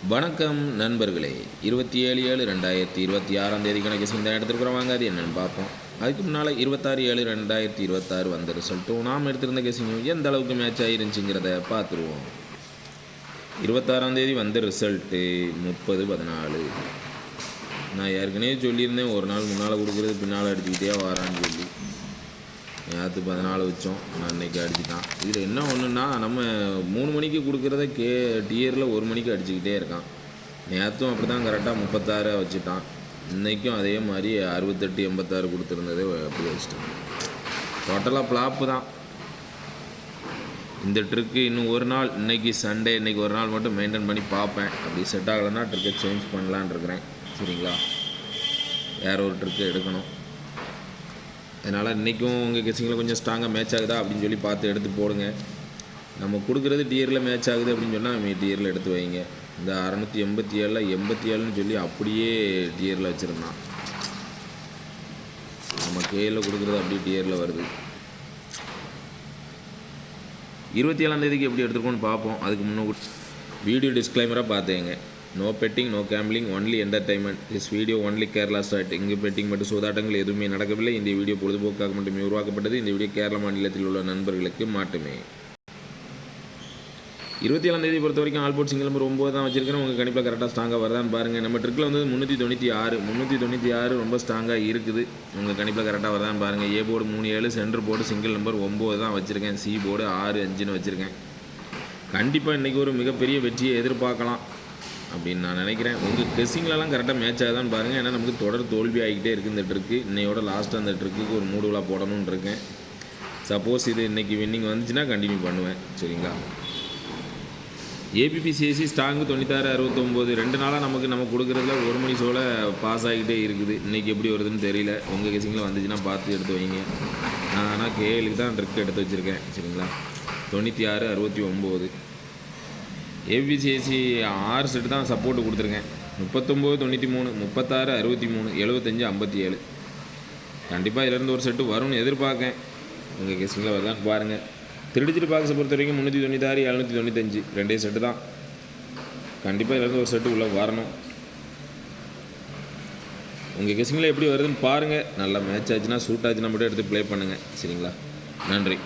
வணக்கம் நண்பர்களே. 27/7/2026 கணக்கு இந்த எடுத்துருக்குறோம். வாங்க அது என்னென்னு பார்ப்போம். அதுக்கு முன்னால் 26/7/2026 வந்த ரிசல்ட்டும் நாம் எடுத்திருந்த கெஸிங்கும் எந்த அளவுக்கு மேட்ச் ஆகிருந்துச்சிங்கிறத பார்த்துருவோம். 26 வந்த ரிசல்ட்டு 30/14. நான் ஏற்கனவே சொல்லியிருந்தேன், ஒரு நாள் முன்னால் கொடுக்குறது பின்னால் அடிச்சுக்கிட்டே வரான்னு சொல்லி. நேற்று 14 வச்சோம், நான் இன்றைக்கி அடிச்சுட்டான். இதில் என்ன ஒன்றுன்னா, நம்ம 3 மணிக்கு கொடுக்குறத டியரில் 1 மணிக்கு அடிச்சுக்கிட்டே இருக்கான். நேற்றும் அப்படி தான் கரெக்டாக 36 வச்சுட்டான். இன்றைக்கும் அதே மாதிரி 68-86 கொடுத்துருந்ததே அப்படி வச்சுட்டான். டோட்டலாக ஃப்ளாப்பு தான். இந்த ட்ரிக்கு இன்னும் ஒரு நாள், இன்றைக்கி சண்டே, இன்றைக்கி ஒரு நாள் மட்டும் மெயின்டைன் பண்ணி பார்ப்பேன். அப்படி செட் ஆகலைன்னா ட்ரிக்கை சேஞ்ச் பண்ணலான் இருக்கிறேன். சரிங்களா, வேறு ஒரு ட்ரிக்கு எடுக்கணும். அதனால் இன்றைக்கும் உங்கள் கெஸிங்கில் கொஞ்சம் ஸ்ட்ராங்காக மேட்ச் ஆகுதா அப்படின்னு சொல்லி பார்த்து எடுத்து போடுங்க. நம்ம கொடுக்குறது டியரில் மேட்ச் ஆகுது அப்படின்னு சொன்னால் நம்ம டியரில் எடுத்து வைங்க. இந்த 687 87ன்னு சொல்லி அப்படியே டியரில் வச்சுருந்தான். நம்ம கேயில் கொடுக்குறது அப்படியே டியரில் வருது. 27 எப்படி எடுத்துருக்கோன்னு பார்ப்போம். அதுக்கு முன்னே வீடியோ டிஸ்க்ளைமராக பார்த்துங்க. No betting, no gambling, only entertainment. This video only Kerala start. இங்கு பெட்டிங் மற்றும் சூதாட்டங்கள் எதுவுமே நடக்கவில்லை. இந்த வீடியோ பொழுதுபோக்காக மட்டுமே உருவாக்கப்பட்டது. இந்த வீடியோ கேரளா மாநிலத்தில் உள்ள நண்பர்களுக்கு மட்டுமே. 27 பொறுத்த வரைக்கும் ஆல்போர்ட் சிங்கிள் நம்பர் 9 தான் வச்சிருக்கிறேன். உங்கள் கணிப்பில் கரெக்டாக ஸ்ட்ராங்காக வருதான்னு பாருங்கள். நம்ம ட்ரிக்கில் வந்து 396 ரொம்ப ஸ்ட்ராங்காக இருக்குது. உங்கள் கணிப்பில் கரெக்டாக வருதான்னு பாருங்கள். A board 37, centre board single number 9 தான் வச்சுருக்கேன். சி போர்டு 6, 5ன்னு வச்சுருக்கேன். கண்டிப்பாக இன்றைக்கி ஒரு மிகப்பெரிய வெற்றியை எதிர்பார்க்கலாம் அப்படின்னு நான் நினைக்கிறேன். உங்கள் கெஸிங்லலாம் கரெக்டாக மேட்ச் ஆகுதான்னு பாருங்கள். ஏன்னா நமக்கு தொடர் தோல்வி ஆகிக்கிட்டே இருக்குது இந்த ட்ரிக்கு. இன்னையோட லாஸ்ட்டு அந்த ட்ரிக்கு ஒரு 3 விழா போடணும்னு இருக்கேன். சப்போஸ் இது இன்றைக்கி வின்னிங் வந்துச்சுன்னா கண்டினியூ பண்ணுவேன். சரிங்களா, ஏபிபிசிஎஸ்சி ஸ்ட்ராங்கு 96-69. 2 நாளாக நம்ம கொடுக்குறதுல 1 மணி ஷோவில் பாஸ் ஆகிக்கிட்டே இருக்குது. இன்றைக்கி எப்படி வருதுன்னு தெரியல. உங்கள் கெஸிங்கில் வந்துச்சுன்னா பார்த்து எடுத்து வைங்க. நான் ஆனால் கேஎலுக்கு தான் ட்ரிக் எடுத்து வச்சுருக்கேன். சரிங்களா, 96-69. ஏபிசிஎஸ்சி 6 செட்டு தான் சப்போர்ட்டு கொடுத்துருக்கேன். 39-93, 36-63, 75-57. கண்டிப்பாக இதிலேருந்து ஒரு செட்டு வரும்னு எதிர்பார்க்கேன். உங்கள் கெஸிங்கில் வருதான்னு பாருங்கள். திருடிச்சிட்டு பாக்ஸை பொறுத்த வரைக்கும் 396-795 2 செட்டு தான். கண்டிப்பாக இதிலேருந்து ஒரு செட்டு உள்ளே வரணும். உங்கள் கெஸிங்கில் எப்படி வருதுன்னு பாருங்கள். நல்லா மேட்ச் ஆச்சுன்னா, சூட் ஆச்சுன்னா மட்டும் எடுத்து ப்ளே பண்ணுங்கள். சரிங்களா, நன்றி.